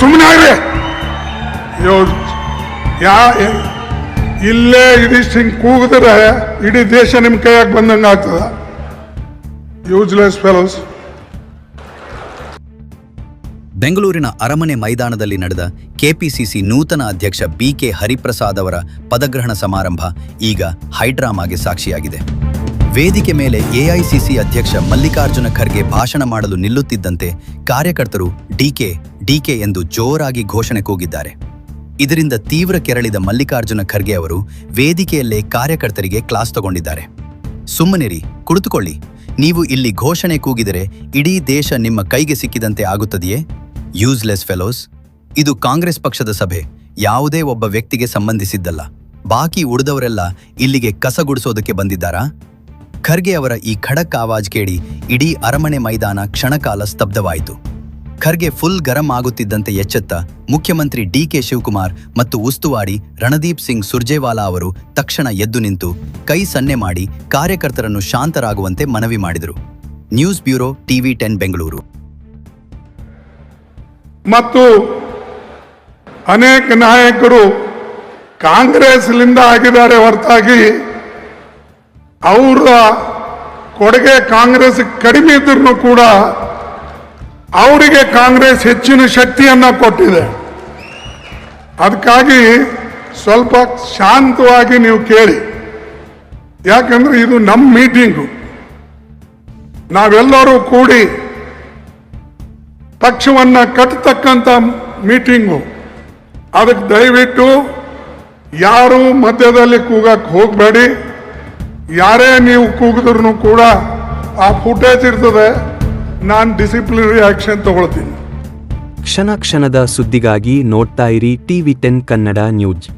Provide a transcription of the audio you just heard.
ಸುಮ್ಮನೆ ಇಲ್ಲೇ ಇದಿಷ್ಟು ಹಿಂಗೆ ಕೂಗಿದ್ರೆ ಇಡೀ ದೇಶ ನಿಮ್ಮ ಕೈಯಾಗ ಬಂದಂಗೆ ಆಗ್ತದ. Useless fellows. ಬೆಂಗಳೂರಿನ ಅರಮನೆ ಮೈದಾನದಲ್ಲಿ ನಡೆದ ಕೆಪಿಸಿಸಿ ನೂತನ ಅಧ್ಯಕ್ಷ ಬಿಕೆ ಹರಿಪ್ರಸಾದ್ ಅವರ ಪದಗ್ರಹಣ ಸಮಾರಂಭ ಈಗ ಹೈಡ್ರಾಮಾಗೆ ಸಾಕ್ಷಿಯಾಗಿದೆ. ವೇದಿಕೆ ಮೇಲೆ ಎಐಸಿಸಿ ಅಧ್ಯಕ್ಷ ಮಲ್ಲಿಕಾರ್ಜುನ ಖರ್ಗೆ ಭಾಷಣ ಮಾಡಲು ನಿಲ್ಲುತ್ತಿದ್ದಂತೆ ಕಾರ್ಯಕರ್ತರು ಡಿಕೆ ಎಂದು ಜೋರಾಗಿ ಘೋಷಣೆ ಕೂಗಿದ್ದಾರೆ. ಇದರಿಂದ ತೀವ್ರ ಕೆರಳಿದ ಮಲ್ಲಿಕಾರ್ಜುನ ಖರ್ಗೆ ಅವರು ವೇದಿಕೆಯಲ್ಲೇ ಕಾರ್ಯಕರ್ತರಿಗೆ ಕ್ಲಾಸ್ ತಗೊಂಡಿದ್ದಾರೆ. ಸುಮ್ಮನಿರಿ, ಕುಳಿತುಕೊಳ್ಳಿ, ನೀವು ಇಲ್ಲಿ ಘೋಷಣೆ ಕೂಗಿದರೆ ಇಡೀ ದೇಶ ನಿಮ್ಮ ಕೈಗೆ ಸಿಕ್ಕಿದಂತೆ ಆಗುತ್ತದೆಯೇ? Useless fellows. ಇದು ಕಾಂಗ್ರೆಸ್ ಪಕ್ಷದ ಸಭೆ, ಯಾವುದೇ ಒಬ್ಬ ವ್ಯಕ್ತಿಗೆ ಸಂಬಂಧಿಸಿದ್ದಲ್ಲ. ಬಾಕಿ ಉಳಿದವರೆಲ್ಲ ಇಲ್ಲಿಗೆ ಕಸಗುಡಿಸೋದಕ್ಕೆ ಬಂದಿದ್ದಾರಾ? ಖರ್ಗೆ ಅವರ ಈ ಖಡಕ್ ಆವಾಜ್ ಕೇಳಿ ಇಡೀ ಅರಮನೆ ಮೈದಾನ ಕ್ಷಣಕಾಲ ಸ್ತಬ್ಧವಾಯಿತು. ಖರ್ಗೆ ಫುಲ್ ಗರಂ ಆಗುತ್ತಿದ್ದಂತೆ ಎಚ್ಚೆತ್ತ ಮುಖ್ಯಮಂತ್ರಿ ಡಿಕೆ ಶಿವಕುಮಾರ್ ಮತ್ತು ಉಸ್ತುವಾರಿ ರಣದೀಪ್ ಸಿಂಗ್ ಸುರ್ಜೇವಾಲಾ ಅವರು ತಕ್ಷಣ ಎದ್ದು ನಿಂತು ಕೈ ಸನ್ನೆ ಮಾಡಿ ಕಾರ್ಯಕರ್ತರನ್ನು ಶಾಂತರಾಗುವಂತೆ ಮನವಿ ಮಾಡಿದರು. News bureau, TV10 Bengaluru. ಮತ್ತು ಅನೇಕ ನಾಯಕರು ಕಾಂಗ್ರೆಸ್ಲಿಂದ ಆಗಿದ್ದಾರೆ ಹೊರತಾಗಿ ಅವರ ಕೊಡುಗೆ ಕಾಂಗ್ರೆಸ್ ಕಡಿಮೆ ಇದ್ರೂ ಕೂಡ ಅವರಿಗೆ ಕಾಂಗ್ರೆಸ್ ಹೆಚ್ಚಿನ ಶಕ್ತಿಯನ್ನು ಕೊಟ್ಟಿದೆ. ಅದಕ್ಕಾಗಿ ಸ್ವಲ್ಪ ಶಾಂತವಾಗಿ ನೀವು ಕೇಳಿ. ಯಾಕಂದ್ರೆ ಇದು ನಮ್ಮ ಮೀಟಿಂಗು, ನಾವೆಲ್ಲರೂ ಕೂಡಿ ಪಕ್ಷವನ್ನು ಕಟ್ಟತಕ್ಕಂಥ ಮೀಟಿಂಗು. ಅದಕ್ಕೆ ದಯವಿಟ್ಟು ಯಾರು ಮಧ್ಯದಲ್ಲಿ ಕೂಗಕ್ಕೆ ಹೋಗಬೇಡಿ. ಯಾರೇ ನೀವು ಕೂಗಿದ್ರು ಕೂಡ ಆ ಫುಟೇಜ್ ಇರ್ತದೆ, ನಾನು ಡಿಸಿಪ್ಲಿನರಿ ಆಕ್ಷನ್ ತಗೊಳ್ತೀನಿ. ಕ್ಷಣ ಕ್ಷಣದ ಸುದ್ದಿಗಾಗಿ ನೋಡ್ತಾ ಇರಿ TV10 ಕನ್ನಡ ನ್ಯೂಸ್.